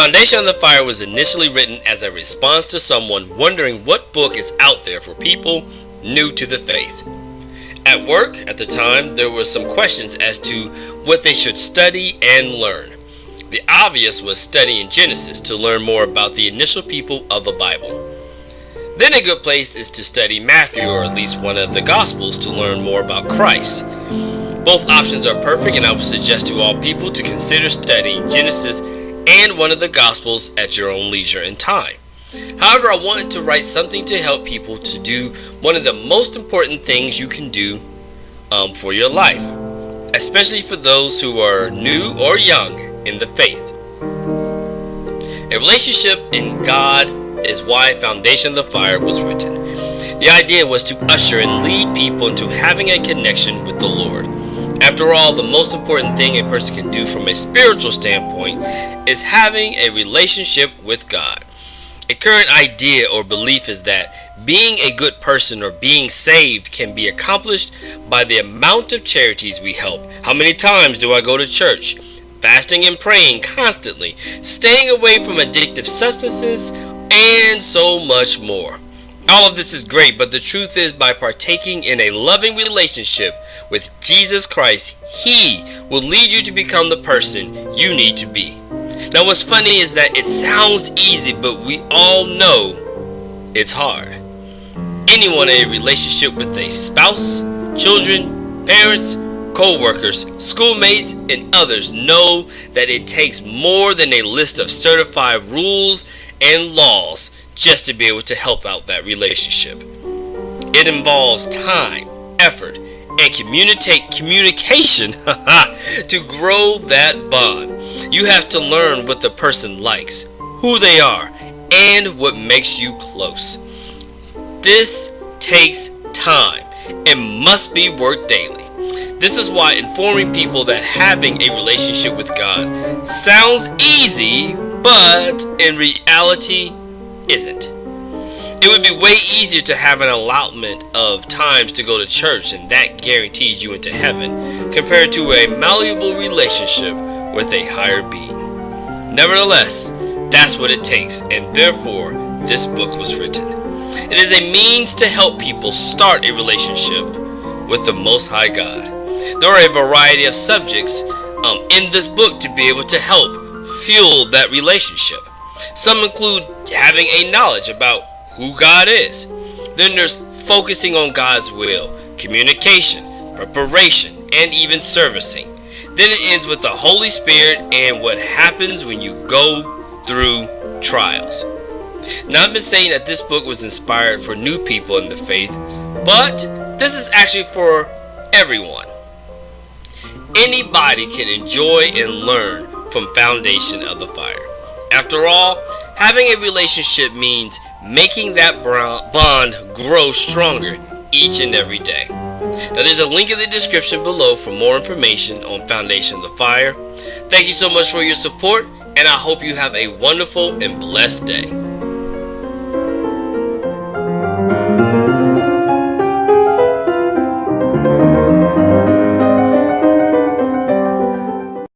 Foundation of the Fire was initially written as a response to someone wondering what book is out there for people new to the faith. At work at the time, there were some questions as to what they should study and learn. The obvious was studying Genesis to learn more about the initial people of the Bible. Then a good place is to study Matthew, or at least one of the Gospels, to learn more about Christ. Both options are perfect, and I would suggest to all people to consider studying Genesis and one of the Gospels at your own leisure and time. However, I wanted to write something to help people to do one of the most important things you can do for your life, especially for those who are new or young in the faith. A relationship in God is why Foundation of the Fire was written. The idea was to usher and lead people into having a connection with the Lord. After all, the most important thing a person can do from a spiritual standpoint is having a relationship with God. A current idea or belief is that being a good person or being saved can be accomplished by the amount of charities we help. How many times do I go to church? Fasting and praying constantly, staying away from addictive substances, and so much more. All of this is great, but the truth is, by partaking in a loving relationship with Jesus Christ, He will lead you to become the person you need to be. Now, what's funny is that it sounds easy, but we all know it's hard. Anyone in a relationship with a spouse, children, parents, co-workers, schoolmates, and others know that it takes more than a list of certified rules and laws just to be able to help out that relationship. It involves time, effort, and communication to grow that bond. You have to learn what the person likes, who they are, and what makes you close. This takes time and must be worked daily. This is why informing people that having a relationship with God sounds easy, but in reality isn't. It would be way easier to have an allotment of times to go to church, and that guarantees you into heaven, compared to a malleable relationship with a higher being. Nevertheless, that's what it takes, and therefore this book was written. It is a means to help people start a relationship with the Most High God. There are a variety of subjects in this book to be able to help fuel that relationship. Some include having a knowledge about who God is. Then there's focusing on God's will, communication, preparation, and even servicing. Then it ends with the Holy Spirit and what happens when you go through trials. Now, I've been saying that this book was inspired for new people in the faith, but this is actually for everyone. Anybody can enjoy and learn from Foundation of the Fire. After all, having a relationship means making that bond grow stronger each and every day. Now, there's a link in the description below for more information on Foundation of the Fire. Thank you so much for your support, and I hope you have a wonderful and blessed day.